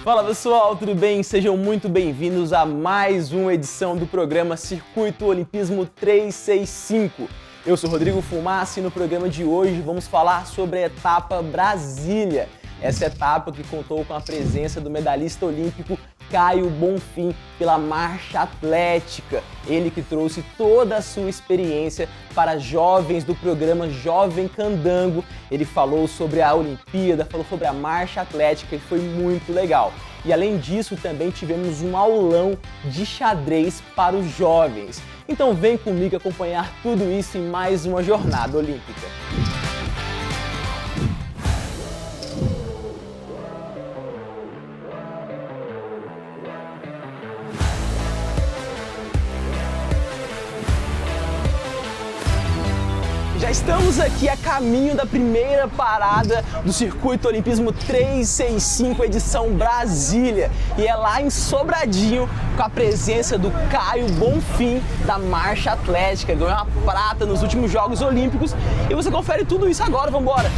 Fala pessoal, tudo bem? Sejam muito bem-vindos a mais uma edição do programa Circuito Olimpismo 365. Eu sou Rodrigo Fumaça e no programa de hoje vamos falar sobre a etapa Brasília. Essa etapa que contou com a presença do medalhista olímpico Caio Bonfim pela marcha atlética. Ele que trouxe toda a sua experiência para jovens do programa Jovem Candango. Ele falou sobre a Olimpíada, falou sobre a marcha atlética e foi muito legal. E além disso, também tivemos um aulão de xadrez para os jovens. Então vem comigo acompanhar tudo isso em mais uma jornada olímpica. Já estamos aqui a caminho da primeira parada do Circuito Olimpismo 365, edição Brasília. E é lá em Sobradinho, com a presença do Caio Bonfim, da marcha atlética. Ganhou uma prata nos últimos Jogos Olímpicos. E você confere tudo isso agora, vamos embora!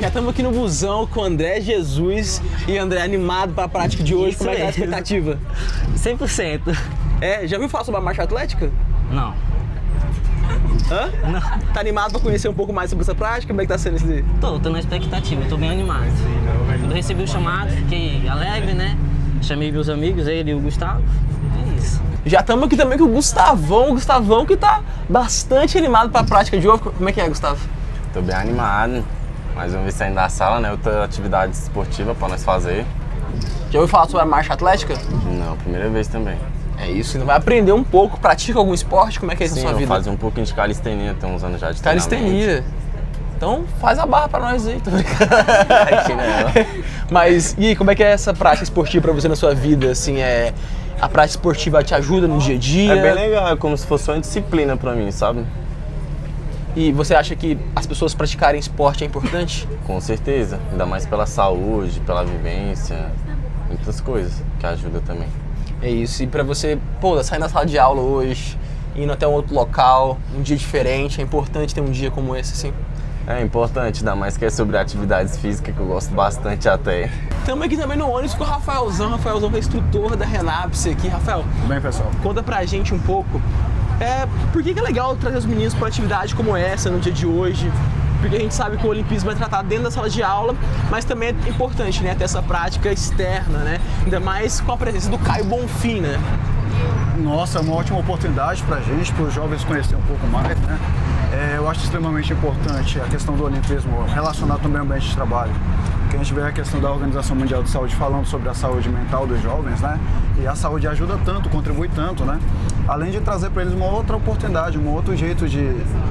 Já estamos aqui no busão com o André Jesus. E André, animado para a prática de hoje, como é que é a expectativa? 100%. Já ouviu falar sobre a marcha atlética? Não. Hã? Não. Tá animado para conhecer um pouco mais sobre essa prática? Como é que tá sendo esse dia? Tô na expectativa, tô bem animado. Quando eu recebi o chamado, fiquei alegre, né? Chamei meus amigos, ele e o Gustavo. É isso. Já estamos aqui também com o Gustavão que tá bastante animado para a prática de hoje. Como é que é, Gustavo? Tô bem animado, mais uma vez saindo da sala, né? Outra atividade esportiva para nós fazer. Já ouviu falar sobre a marcha atlética? Não, primeira vez também. É isso, ainda vai aprender um pouco, pratica algum esporte, como é que é isso na sua vida? Sim, eu fazia um pouquinho de calistenia, tem uns anos já de calistenia. Então faz a barra pra nós aí, tô brincando. Aqui, né? Mas e aí, como é que é essa prática esportiva pra você na sua vida? Assim, a prática esportiva te ajuda no dia a dia? É bem legal, é como se fosse uma disciplina pra mim, sabe? E você acha que as pessoas praticarem esporte é importante? Com certeza, ainda mais pela saúde, pela vivência, muitas coisas que ajudam também. É isso, e pra você, sair da sala de aula hoje, indo até um outro local, um dia diferente, é importante ter um dia como esse, assim? É importante, ainda mais que é sobre atividades físicas, que eu gosto bastante até. Estamos aqui também no ônibus com o Rafaelzão que é instrutor da Renapse aqui. Rafael, tudo bem, pessoal? Conta pra gente um pouco, por que é legal trazer os meninos pra uma atividade como essa no dia de hoje? Porque a gente sabe que o olimpismo é tratado dentro da sala de aula, mas também é importante, né, ter essa prática externa, né? Ainda mais com a presença do Caio Bonfim, né? Nossa, é uma ótima oportunidade pra gente, para os jovens conhecer um pouco mais, né? Eu acho extremamente importante a questão do olimpismo relacionado ao meio ambiente de trabalho. Porque a gente vê a questão da Organização Mundial de Saúde falando sobre a saúde mental dos jovens, né? E a saúde ajuda tanto, contribui tanto, né? Além de trazer para eles uma outra oportunidade, um outro jeito de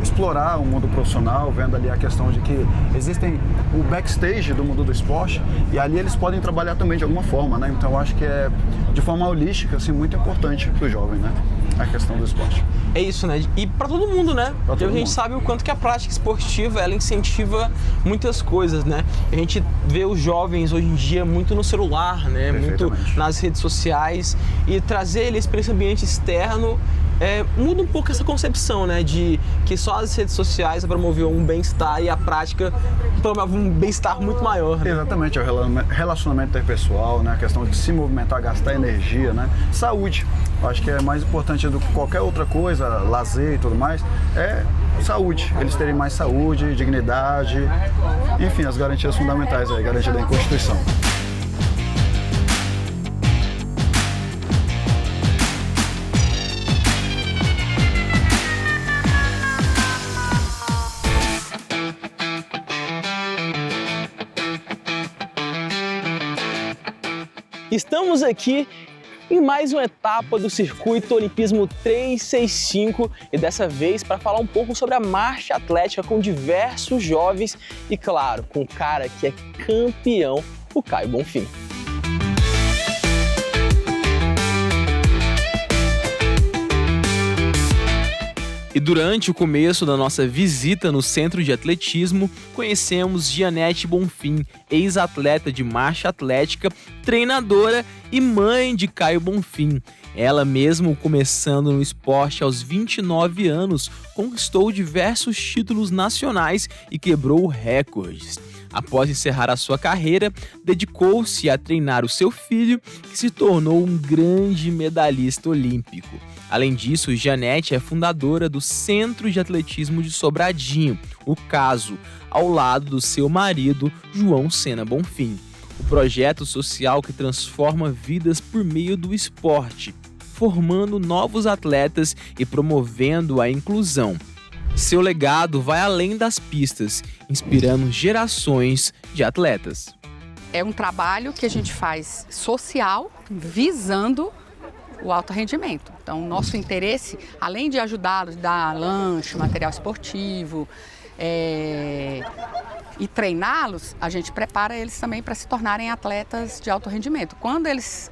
explorar o mundo profissional, vendo ali a questão de que existem o backstage do mundo do esporte e ali eles podem trabalhar também de alguma forma, né? Então eu acho que é de forma holística, assim, muito importante para o jovem, né? A questão do esporte. É isso, né? E para todo mundo, né? Porque a gente sabe o quanto que a prática esportiva, ela incentiva muitas coisas, né? A gente vê os jovens hoje em dia muito no celular, né? Muito nas redes sociais, e trazer eles para esse ambiente externo muda um pouco essa concepção, né? De que só as redes sociais promoviam um bem-estar e a prática promove um bem-estar muito maior, né? Exatamente, é o relacionamento interpessoal, né? A questão de se movimentar, gastar energia, né? Saúde. Eu acho que é mais importante do que qualquer outra coisa, lazer e tudo mais, é saúde. Eles terem mais saúde, dignidade, enfim, as garantias fundamentais aí, garantia da Constituição. Estamos aqui em mais uma etapa do Circuito Olimpismo 365 e dessa vez para falar um pouco sobre a marcha atlética com diversos jovens e, claro, com o cara que é campeão, o Caio Bonfim. E durante o começo da nossa visita no centro de atletismo, conhecemos Gianete Bonfim, ex-atleta de marcha atlética, treinadora e mãe de Caio Bonfim. Ela mesmo, começando no esporte aos 29 anos, conquistou diversos títulos nacionais e quebrou recordes. Após encerrar a sua carreira, dedicou-se a treinar o seu filho, que se tornou um grande medalhista olímpico. Além disso, Janete é fundadora do Centro de Atletismo de Sobradinho, o CASO, ao lado do seu marido, João Sena Bonfim. O projeto social que transforma vidas por meio do esporte, formando novos atletas e promovendo a inclusão. Seu legado vai além das pistas, inspirando gerações de atletas. É um trabalho que a gente faz social, visando o alto rendimento. Então, nosso interesse, além de ajudá-los, dar lanche, material esportivo e treiná-los, a gente prepara eles também para se tornarem atletas de alto rendimento. Quando eles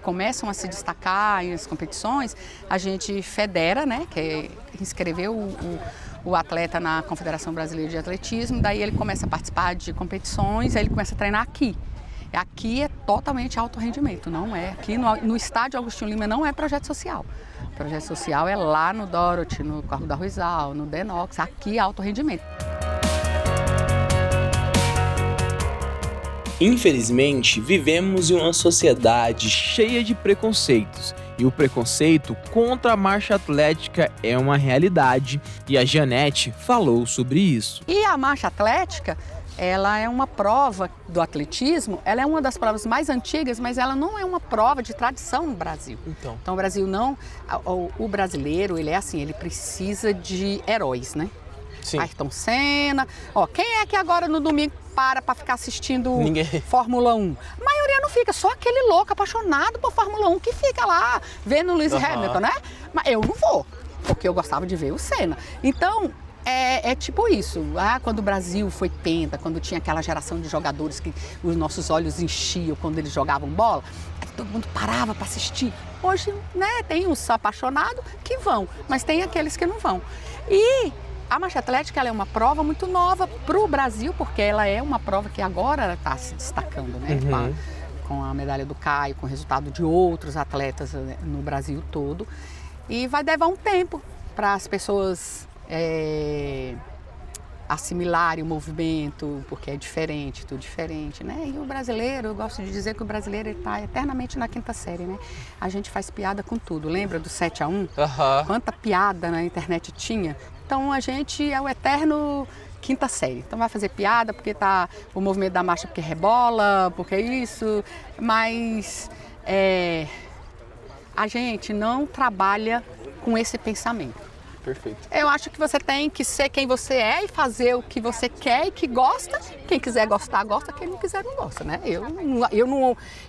começam a se destacar nas competições, a gente federa, né, que é inscrever o atleta na Confederação Brasileira de Atletismo, daí ele começa a participar de competições, aí ele começa a treinar aqui. Aqui é totalmente alto rendimento, não é? Aqui no estádio Agostinho Lima não é projeto social. O projeto social é lá no Dorothy, no Corvo da Ruizal, no Denox, aqui é alto rendimento. Infelizmente, vivemos em uma sociedade cheia de preconceitos. E o preconceito contra a marcha atlética é uma realidade. E a Janete falou sobre isso. E a marcha atlética, ela é uma prova do atletismo, ela é uma das provas mais antigas, mas ela não é uma prova de tradição no Brasil. Então o Brasil não, o brasileiro, ele é assim, ele precisa de heróis, né? Sim. Ayrton Senna, quem é que agora no domingo para ficar assistindo Fórmula 1? A maioria não fica, só aquele louco apaixonado por Fórmula 1 que fica lá vendo o Lewis Hamilton, né? Mas eu não vou, porque eu gostava de ver o Senna. Então, é tipo isso, quando o Brasil foi penta, quando tinha aquela geração de jogadores que os nossos olhos enchiam quando eles jogavam bola, todo mundo parava para assistir. Hoje, né, tem os apaixonados que vão, mas tem aqueles que não vão. E a marcha atlética ela é uma prova muito nova para o Brasil, porque ela é uma prova que agora está se destacando, né? Com a medalha do Caio, com o resultado de outros atletas no Brasil todo. E vai levar um tempo para as pessoas assimilarem o movimento, porque é diferente, tudo diferente, né? E o brasileiro, eu gosto de dizer que o brasileiro está eternamente na quinta série, né? A gente faz piada com tudo. Lembra do 7-1? Quanta piada na internet tinha? Então a gente é o eterno quinta série. Então vai fazer piada porque tá o movimento da marcha porque rebola, porque é isso, mas a gente não trabalha com esse pensamento. Perfeito. Eu acho que você tem que ser quem você é e fazer o que você quer e que gosta. Quem quiser gostar, gosta. Quem não quiser, não gosta, né?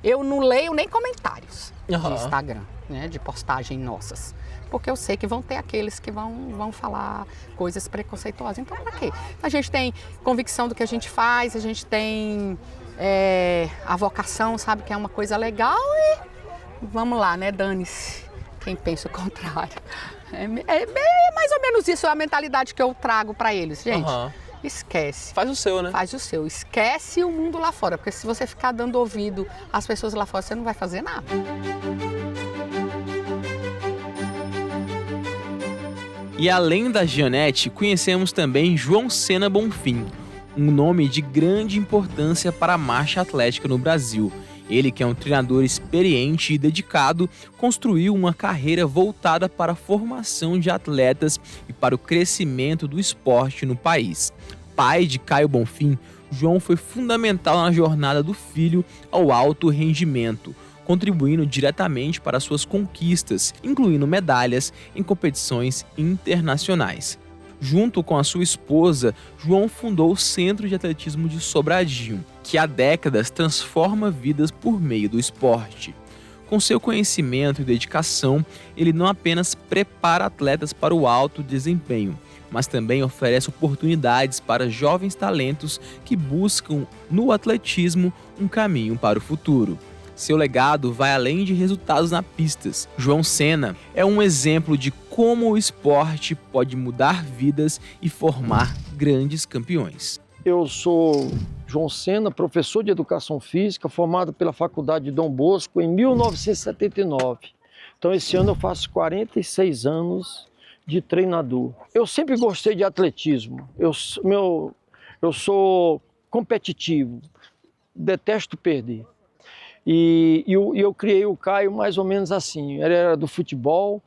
Eu não leio nem comentários de Instagram, né? De postagem nossas. Porque eu sei que vão ter aqueles que vão falar coisas preconceituosas. Então, pra quê? A gente tem convicção do que a gente faz, a gente tem a vocação, sabe que é uma coisa legal e vamos lá, né? Dane-se quem pensa o contrário. É mais ou menos isso, a mentalidade que eu trago para eles, gente. Esquece. Faz o seu, né? Faz o seu. Esquece o mundo lá fora, porque se você ficar dando ouvido às pessoas lá fora, você não vai fazer nada. E além da Janete, conhecemos também João Sena Bonfim, um nome de grande importância para a marcha atlética no Brasil. Ele, que é um treinador experiente e dedicado, construiu uma carreira voltada para a formação de atletas e para o crescimento do esporte no país. Pai de Caio Bonfim, João foi fundamental na jornada do filho ao alto rendimento, contribuindo diretamente para suas conquistas, incluindo medalhas em competições internacionais. Junto com a sua esposa, João fundou o Centro de Atletismo de Sobradinho, que há décadas transforma vidas por meio do esporte. Com seu conhecimento e dedicação, ele não apenas prepara atletas para o alto desempenho, mas também oferece oportunidades para jovens talentos que buscam no atletismo um caminho para o futuro. Seu legado vai além de resultados na pistas. João Sena é um exemplo de como o esporte pode mudar vidas e formar grandes campeões. Eu sou João Sena, professor de Educação Física, formado pela Faculdade de Dom Bosco em 1979. Então esse ano eu faço 46 anos de treinador. Eu sempre gostei de atletismo. Eu sou competitivo, detesto perder. E eu criei o Caio mais ou menos assim, ele era do futebol,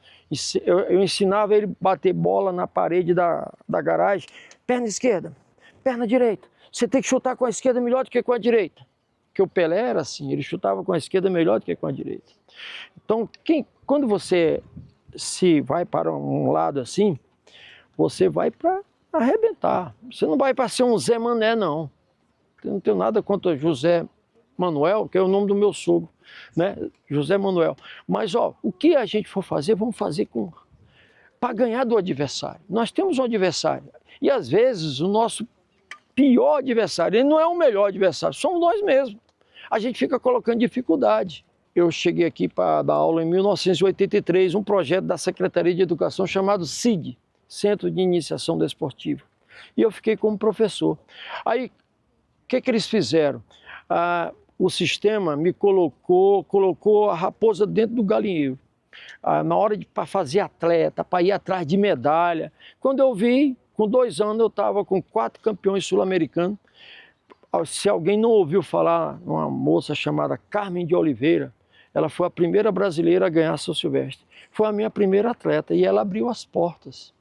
eu ensinava ele a bater bola na parede da garagem, perna esquerda, perna direita, você tem que chutar com a esquerda melhor do que com a direita. Porque o Pelé era assim, ele chutava com a esquerda melhor do que com a direita. Então, quando você se vai para um lado assim, você vai para arrebentar. Você não vai para ser um Zé Mané, não. Eu não tenho nada contra José Manuel, que é o nome do meu sogro, né? José Manuel. Mas, ó, o que a gente for fazer, vamos fazer para ganhar do adversário. Nós temos um adversário. E, às vezes, o nosso pior adversário, ele não é o melhor adversário, somos nós mesmos. A gente fica colocando dificuldade. Eu cheguei aqui para dar aula em 1983, um projeto da Secretaria de Educação chamado CID, Centro de Iniciação Desportiva. E eu fiquei como professor. Aí, o que eles fizeram? O sistema me colocou a raposa dentro do galinheiro. Na hora para fazer atleta, para ir atrás de medalha. Quando eu vi, com 2 anos, eu estava com 4 campeões sul-americanos. Se alguém não ouviu falar numa moça chamada Carmen de Oliveira, ela foi a primeira brasileira a ganhar São Silvestre. Foi a minha primeira atleta e ela abriu as portas.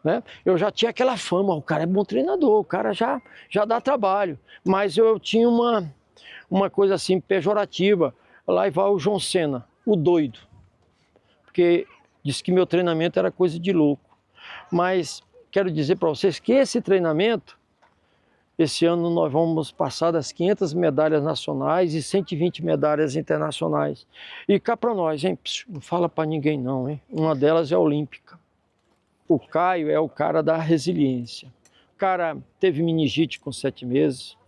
Né? Eu já tinha aquela fama, o cara é bom treinador, o cara já dá trabalho. Mas eu tinha uma coisa assim pejorativa. Lá vai o João Senna, o doido. Porque disse que meu treinamento era coisa de louco. Mas quero dizer para vocês que esse treinamento, esse ano nós vamos passar das 500 medalhas nacionais e 120 medalhas internacionais. E cá para nós, hein? Não fala para ninguém não, hein? Uma delas é olímpica. O Caio é o cara da resiliência. O cara teve meningite com 7 meses.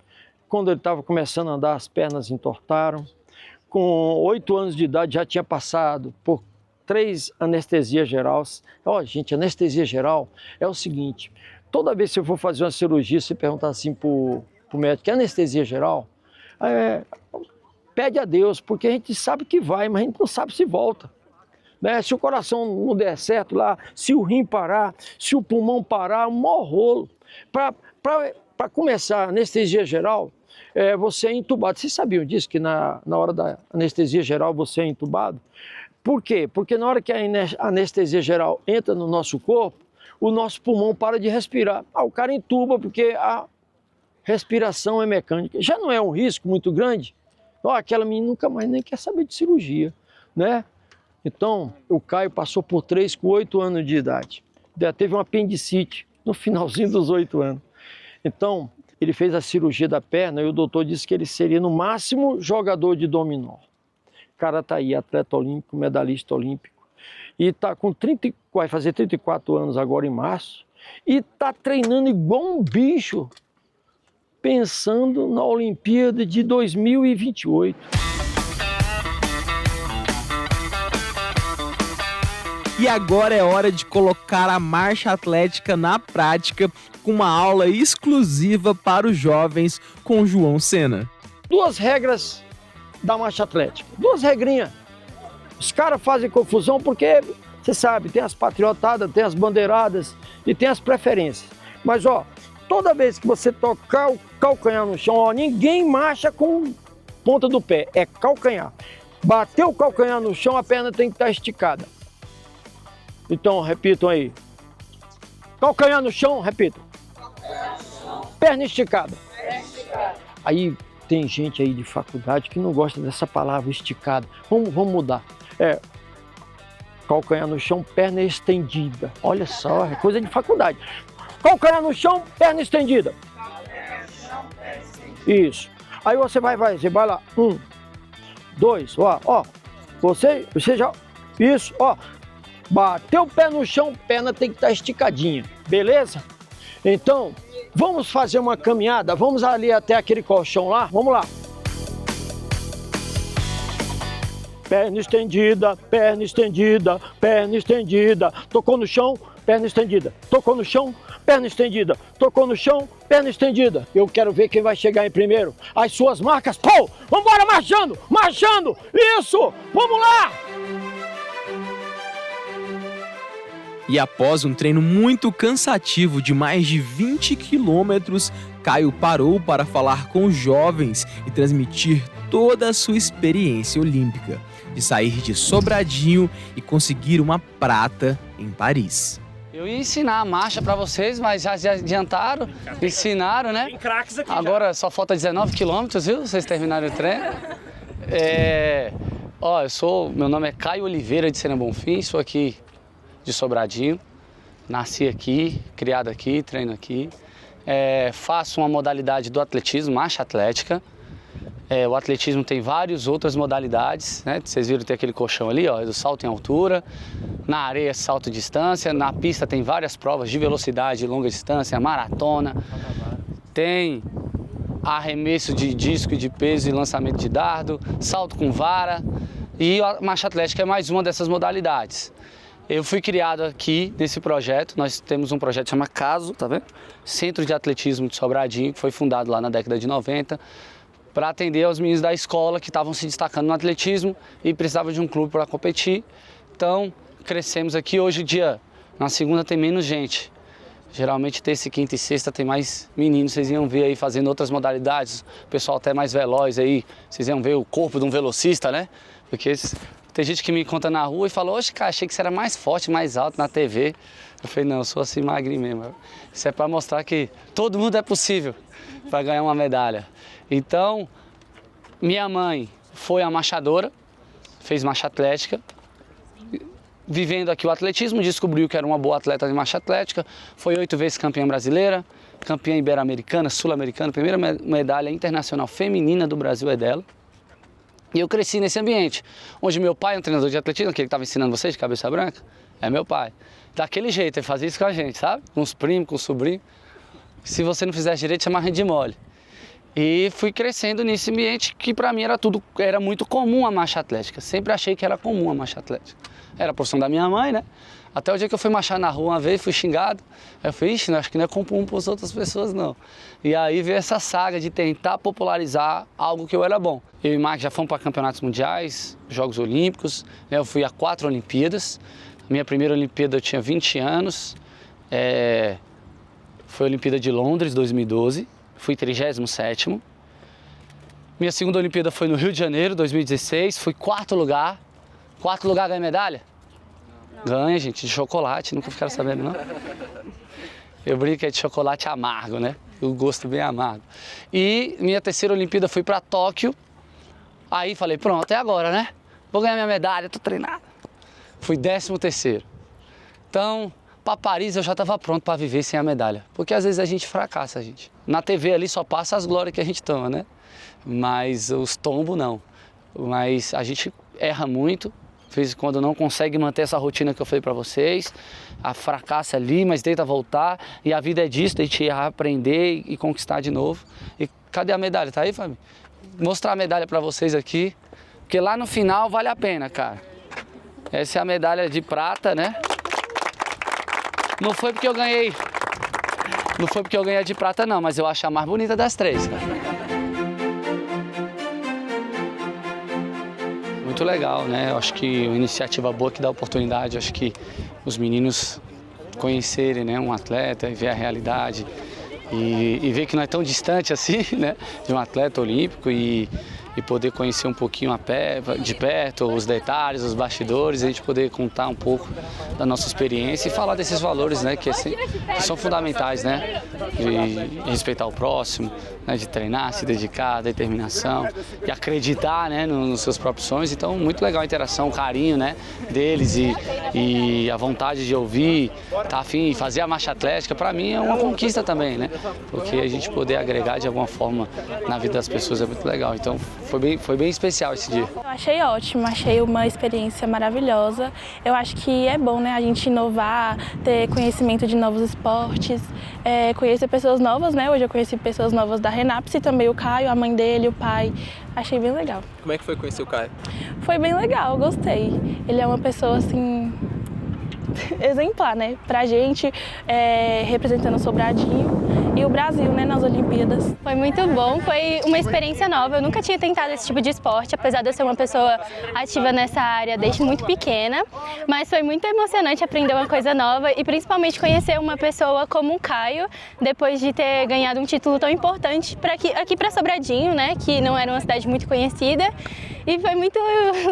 Quando ele estava começando a andar, as pernas entortaram. Com 8 anos de idade já tinha passado por 3 anestesias gerais. Ó, gente, anestesia geral é o seguinte... Toda vez que eu for fazer uma cirurgia, você perguntar assim para o médico, que é anestesia geral? Pede a Deus, porque a gente sabe que vai, mas a gente não sabe se volta. Né? Se o coração não der certo lá, se o rim parar, se o pulmão parar, um maior rolo. Para começar a anestesia geral, você é entubado. Vocês sabiam disso, que na hora da anestesia geral você é entubado? Por quê? Porque na hora que a anestesia geral entra no nosso corpo, o nosso pulmão para de respirar. O cara entuba porque a respiração é mecânica. Já não é um risco muito grande? Aquela menina nunca mais nem quer saber de cirurgia, né? Então, o Caio passou por 3 com 8 anos de idade. Teve um apendicite no finalzinho dos 8 anos. Então, ele fez a cirurgia da perna e o doutor disse que ele seria, no máximo, jogador de dominó. O cara tá aí, atleta olímpico, medalhista olímpico. E tá com vai fazer 34 anos agora em março, e tá treinando igual um bicho, pensando na Olimpíada de 2028. E agora é hora de colocar a marcha atlética na prática com uma aula exclusiva para os jovens com João Senna. 2 regras da marcha atlética, 2 regrinhas. Os caras fazem confusão porque, você sabe, tem as patriotadas, tem as bandeiradas e tem as preferências. Mas, ó, toda vez que você tocar o calcanhar no chão, ó, ninguém marcha com ponta do pé, é calcanhar. Bateu o calcanhar no chão, a perna tem que estar esticada. Então, repitam aí. Calcanhar no chão, repitam. Perna esticada. Aí tem gente aí de faculdade que não gosta dessa palavra esticada. Vamos mudar. Calcanhar no chão, perna estendida. Olha só, é coisa de faculdade. Calcanhar no chão, perna estendida. Isso. Aí você vai lá. 1, 2, ó. Você já... Isso, ó. Bateu o pé no chão, perna tem que estar esticadinha. Beleza? Então, vamos fazer uma caminhada. Vamos ali até aquele colchão lá. Vamos lá. Perna estendida, perna estendida, perna estendida. Tocou no chão, perna estendida. Tocou no chão, perna estendida. Tocou no chão, perna estendida. Eu quero ver quem vai chegar em primeiro. As suas marcas. Pô, vambora marchando, marchando. Isso, vamos lá. E após um treino muito cansativo de mais de 20 quilômetros, Caio parou para falar com os jovens e transmitir toda a sua experiência olímpica, de sair de Sobradinho e conseguir uma prata em Paris. Eu ia ensinar a marcha para vocês, mas já adiantaram, ensinaram, né? Tem craques aqui. Agora só falta 19 quilômetros, viu? Vocês terminaram o treino. Meu nome é Caio Oliveira de Sena Bonfim, sou aqui de Sobradinho. Nasci aqui, criado aqui, treino aqui. Faço uma modalidade do atletismo, marcha atlética. O atletismo tem várias outras modalidades, né? Vocês viram, tem aquele colchão ali, ó, do salto em altura. Na areia, salto em distância. Na pista tem várias provas de velocidade, longa distância, maratona. Tem arremesso de disco, de peso e lançamento de dardo, salto com vara. E a marcha atlética é mais uma dessas modalidades. Eu fui criado aqui nesse projeto, nós temos um projeto que chama CASO, tá vendo? Centro de Atletismo de Sobradinho, que foi fundado lá na década de 90, para atender aos meninos da escola que estavam se destacando no atletismo e precisavam de um clube para competir. Então, crescemos aqui. Hoje em dia, na segunda tem menos gente. Geralmente terça, quinta e sexta tem mais meninos, vocês iam ver aí fazendo outras modalidades, o pessoal até mais veloz aí, vocês iam ver o corpo de um velocista, né? Porque tem gente que me encontra na rua e fala, oxe, cara, achei que você era mais forte, mais alto na TV. Eu falei, não, eu sou assim magrinho mesmo. Isso é para mostrar que todo mundo é possível para ganhar uma medalha. Então, minha mãe foi a marchadora, fez marcha atlética. Vivendo aqui o atletismo, descobriu que era uma boa atleta de marcha atlética, foi 8 vezes campeã brasileira, campeã ibero-americana, sul-americana, primeira medalha internacional feminina do Brasil é dela. E eu cresci nesse ambiente, onde meu pai é um treinador de atletismo, que ele estava ensinando vocês de cabeça branca, é meu pai. Daquele jeito, ele fazia isso com a gente, sabe? Com os primos, com os sobrinhos. Se você não fizesse direito, chamava de mole. E fui crescendo nesse ambiente que para mim era muito comum a marcha atlética. Sempre achei que era comum a marcha atlética. Era a profissão da minha mãe, né? Até o dia que eu fui marchar na rua uma vez, fui xingado. Eu falei, ixi, acho que não é comum para as outras pessoas, não. E aí veio essa saga de tentar popularizar algo que eu era bom. Eu e o Mark já fomos para campeonatos mundiais, Jogos Olímpicos. Eu fui a 4 Olimpíadas. Minha primeira Olimpíada eu tinha 20 anos. Foi a Olimpíada de Londres, 2012. Fui 37º. Minha segunda Olimpíada foi no Rio de Janeiro, 2016. Fui 4º lugar. 4º lugar ganha medalha? Ganha, gente, de chocolate, nunca ficaram sabendo, não? Eu brinco que é de chocolate amargo, né? O gosto bem amargo. E minha terceira Olimpíada fui para Tóquio. Aí falei, pronto, é agora, né? Vou ganhar minha medalha, tô treinado. Fui 13º. Então, para Paris eu já estava pronto para viver sem a medalha. Porque às vezes a gente fracassa, gente. Na TV ali só passa as glórias que a gente toma, né? Mas os tombos não. Mas a gente erra muito. De vez em quando não consegue manter essa rotina que eu falei para vocês, a fracassa ali, mas tenta voltar, e a vida é disso, de te errar, aprender e conquistar de novo. E cadê a medalha? Tá aí, Fábio? Mostrar a medalha para vocês aqui, porque lá no final vale a pena, cara. Essa é a medalha de prata, né? Não foi porque eu ganhei a de prata não, mas eu acho a mais bonita das 3, cara. Muito legal, né? Eu acho que uma iniciativa boa que dá oportunidade, acho que os meninos conhecerem, né, um atleta e ver a realidade e ver que não é tão distante assim, né, de um atleta olímpico e poder conhecer um pouquinho de perto os detalhes, os bastidores, a gente poder contar um pouco da nossa experiência e falar desses valores, né, que são fundamentais, né, de respeitar o próximo, né, de treinar, se dedicar, determinação, de acreditar, né, nos seus próprios sonhos. Então, muito legal a interação, o carinho, né, deles e a vontade de ouvir, tá afim, fazer a marcha atlética, para mim é uma conquista também, né, porque a gente poder agregar de alguma forma na vida das pessoas é muito legal. Então, foi bem especial esse dia. Eu achei ótimo, achei uma experiência maravilhosa. Eu acho que é bom, né, a gente inovar, ter conhecimento de novos esportes, conhecer pessoas novas, né? Hoje eu conheci pessoas novas da Renaps e também o Caio, a mãe dele, o pai. Achei bem legal. Como é que foi conhecer o Caio? Foi bem legal, gostei. Ele é uma pessoa, assim, exemplar, né? Pra gente, representando o Sobradinho e o Brasil, né, nas Olimpíadas. Foi muito bom, foi uma experiência nova. Eu nunca tinha tentado esse tipo de esporte, apesar de eu ser uma pessoa ativa nessa área desde muito pequena. Mas foi muito emocionante aprender uma coisa nova e principalmente conhecer uma pessoa como o Caio, depois de ter ganhado um título tão importante aqui para Sobradinho, né, que não era uma cidade muito conhecida. E foi muito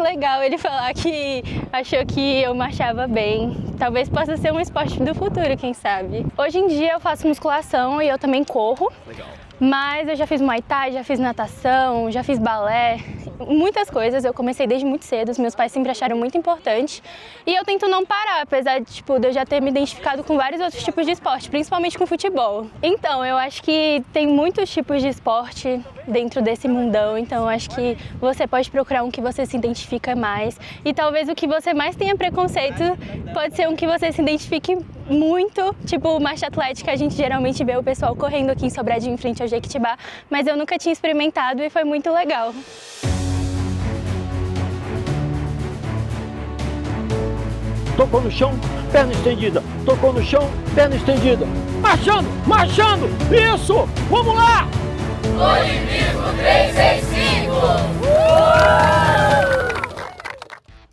legal ele falar que achou que eu marchava bem. Talvez possa ser um esporte do futuro, quem sabe. Hoje em dia eu faço musculação e eu também corro. Legal. Mas eu já fiz Muay Thai, já fiz natação, já fiz balé, muitas coisas. Eu comecei desde muito cedo, os meus pais sempre acharam muito importante. E eu tento não parar, apesar de eu já ter me identificado com vários outros tipos de esporte, principalmente com futebol. Então, eu acho que tem muitos tipos de esporte dentro desse mundão, então eu acho que você pode procurar um que você se identifica mais. E talvez o que você mais tenha preconceito pode ser um que você se identifique muito, tipo marcha atlética. A gente geralmente vê o pessoal correndo aqui em Sobradinho em frente ao Jequitibá, mas eu nunca tinha experimentado e foi muito legal. Tocou no chão, perna estendida. Tocou no chão, perna estendida. Marchando, marchando, isso! Vamos lá! Olimpismo 365!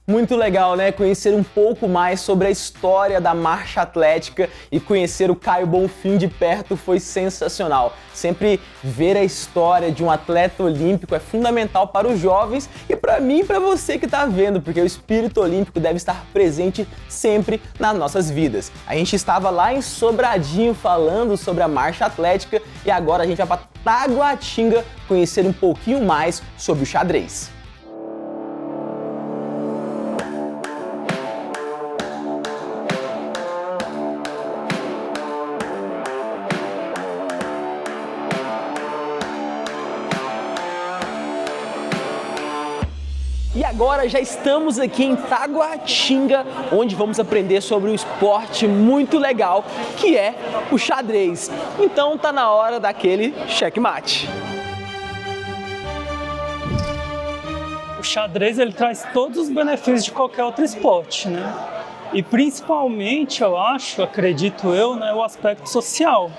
Muito legal, né? Conhecer um pouco mais sobre a história da marcha atlética e conhecer o Caio Bonfim de perto foi sensacional. Sempre ver a história de um atleta olímpico é fundamental para os jovens e para mim e para você que está vendo, porque o espírito olímpico deve estar presente sempre nas nossas vidas. A gente estava lá em Sobradinho falando sobre a marcha atlética e agora a gente vai para Taguatinga conhecer um pouquinho mais sobre o xadrez. E agora já estamos aqui em Taguatinga, onde vamos aprender sobre um esporte muito legal, que é o xadrez. Então tá na hora daquele checkmate. O xadrez ele traz todos os benefícios de qualquer outro esporte, né? E principalmente, eu acho, acredito eu, né, o aspecto social,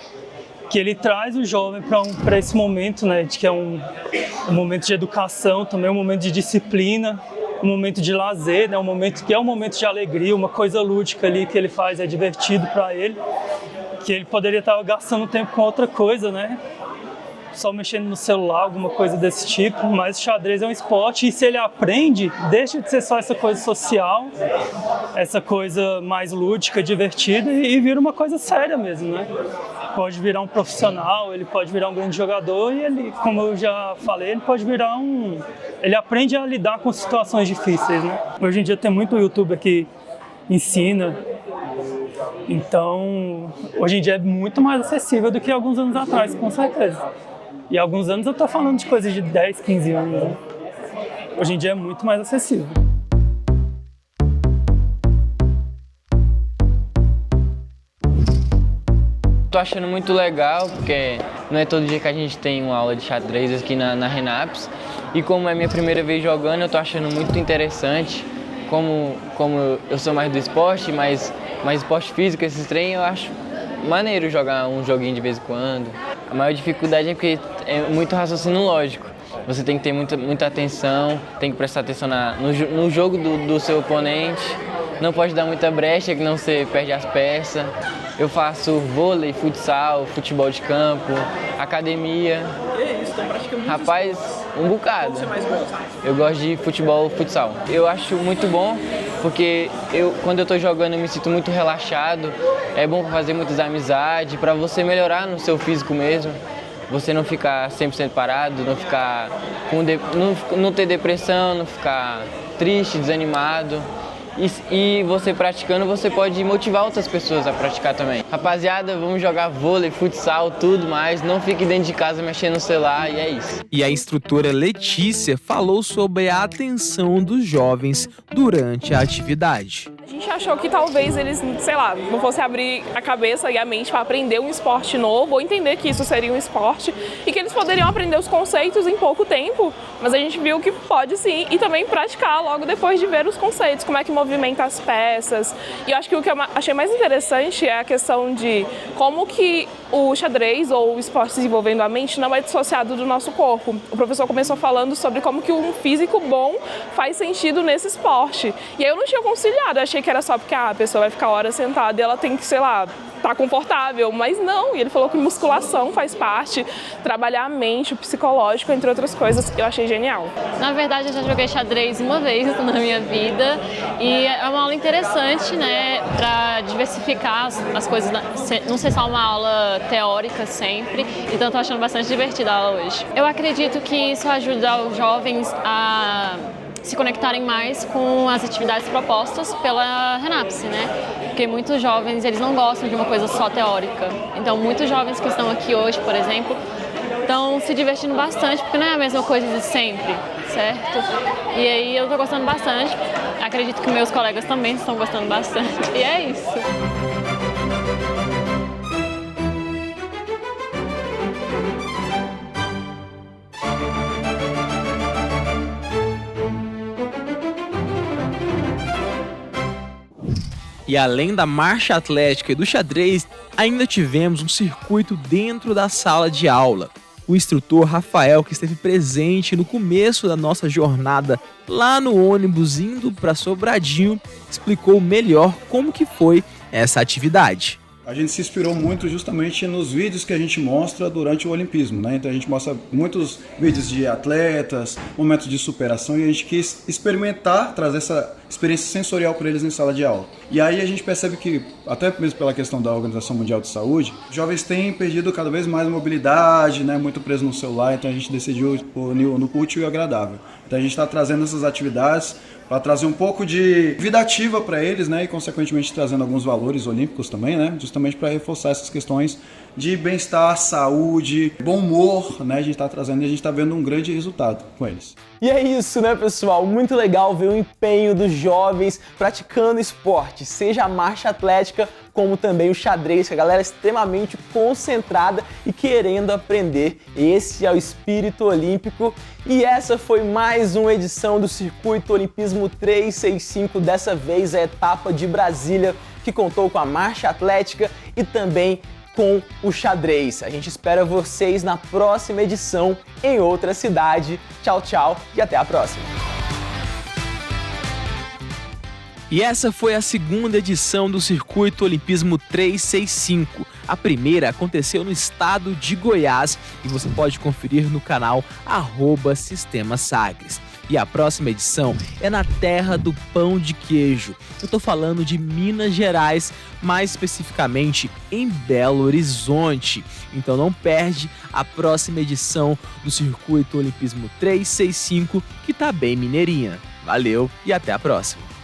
que ele traz o jovem para esse momento, né, de que é um momento de educação, também um momento de disciplina, um momento de lazer, né, um momento que é um momento de alegria, uma coisa lúdica ali que ele faz, é divertido para ele, que ele poderia estar gastando tempo com outra coisa, né, só mexendo no celular, alguma coisa desse tipo, mas o xadrez é um esporte e se ele aprende, deixa de ser só essa coisa social, essa coisa mais lúdica, divertida e vira uma coisa séria mesmo, né? Pode virar um profissional, ele pode virar um grande jogador e ele, como eu já falei, ele pode virar ele aprende a lidar com situações difíceis, né? Hoje em dia tem muito youtuber que ensina, então hoje em dia é muito mais acessível do que alguns anos atrás, com certeza. E há alguns anos eu tô falando de coisas de 10, 15 anos, né? Hoje em dia é muito mais acessível. Tô achando muito legal, porque não é todo dia que a gente tem uma aula de xadrez aqui na Renaps. E como é minha primeira vez jogando, eu tô achando muito interessante. Como eu sou mais do esporte, mais esporte físico, esses treinos, eu acho maneiro jogar um joguinho de vez em quando. A maior dificuldade é porque é muito raciocínio lógico. Você tem que ter muita atenção, tem que prestar atenção no jogo do seu oponente. Não pode dar muita brecha, que não você perde as peças. Eu faço vôlei, futsal, futebol de campo, academia. Que isso, então praticamente rapaz, um bocado. Qual você mais gosta? Eu gosto de futebol, futsal. Eu acho muito bom, porque quando eu tô jogando eu me sinto muito relaxado. É bom fazer muitas amizades, para você melhorar no seu físico mesmo. Você não ficar 100% parado, não ficar não ter depressão, não ficar triste, desanimado. E você praticando, você pode motivar outras pessoas a praticar também. Rapaziada, vamos jogar vôlei, futsal, tudo mais. Não fique dentro de casa mexendo no celular e é isso. E a instrutora Letícia falou sobre a atenção dos jovens durante a atividade. A gente achou que talvez eles, sei lá, não fossem abrir a cabeça e a mente para aprender um esporte novo ou entender que isso seria um esporte e que eles poderiam aprender os conceitos em pouco tempo, mas a gente viu que pode sim e também praticar logo depois de ver os conceitos, como é que movimenta as peças. E eu acho que o que eu achei mais interessante é a questão de como que o xadrez ou o esporte desenvolvendo a mente não é dissociado do nosso corpo. O professor começou falando sobre como que um físico bom faz sentido nesse esporte. E aí eu não tinha conciliado, eu achei que era só porque a pessoa vai ficar horas sentada e ela tem que, sei lá, tá confortável, mas não. E ele falou que musculação faz parte, trabalhar a mente, o psicológico, entre outras coisas. Eu achei genial. Na verdade, eu já joguei xadrez uma vez na minha vida e é uma aula interessante, né, para diversificar as coisas, não ser só uma aula teórica sempre, então tô achando bastante divertida a aula hoje. Eu acredito que isso ajuda os jovens a se conectarem mais com as atividades propostas pela RENAPS, né? Porque muitos jovens, eles não gostam de uma coisa só teórica. Então, muitos jovens que estão aqui hoje, por exemplo, estão se divertindo bastante, porque não é a mesma coisa de sempre, certo? E aí eu tô gostando bastante. Acredito que meus colegas também estão gostando bastante. E é isso. E além da marcha atlética e do xadrez, ainda tivemos um circuito dentro da sala de aula. O instrutor Rafael, que esteve presente no começo da nossa jornada lá no ônibus indo para Sobradinho, explicou melhor como que foi essa atividade. A gente se inspirou muito justamente nos vídeos que a gente mostra durante o olimpismo, né? Então a gente mostra muitos vídeos de atletas, momentos de superação, e a gente quis experimentar, trazer essa experiência sensorial para eles em sala de aula. E aí a gente percebe que, até mesmo pela questão da Organização Mundial de Saúde, jovens têm perdido cada vez mais a mobilidade, né? Muito preso no celular, então a gente decidiu unir no útil e agradável. Então a gente está trazendo essas atividades para trazer um pouco de vida ativa para eles, né, e consequentemente trazendo alguns valores olímpicos também, né, justamente para reforçar essas questões de bem-estar, saúde, bom humor, né, a gente está trazendo e a gente está vendo um grande resultado com eles. E é isso, né, pessoal? Muito legal ver o empenho dos jovens praticando esporte, seja a marcha atlética, como também o xadrez, que a galera é extremamente concentrada e querendo aprender. Esse é o espírito olímpico. E essa foi mais uma edição do Circuito Olimpismo 365, dessa vez a etapa de Brasília, que contou com a marcha atlética e também com o xadrez. A gente espera vocês na próxima edição em outra cidade. Tchau, tchau e até a próxima. E essa foi a segunda edição do Circuito Olimpismo 365. A primeira aconteceu no estado de Goiás e você pode conferir no canal @Sistema Sagres. E a próxima edição é na terra do pão de queijo. Eu tô falando de Minas Gerais, mais especificamente em Belo Horizonte. Então não perde a próxima edição do Circuito Olimpismo 365, que tá bem mineirinha. Valeu e até a próxima.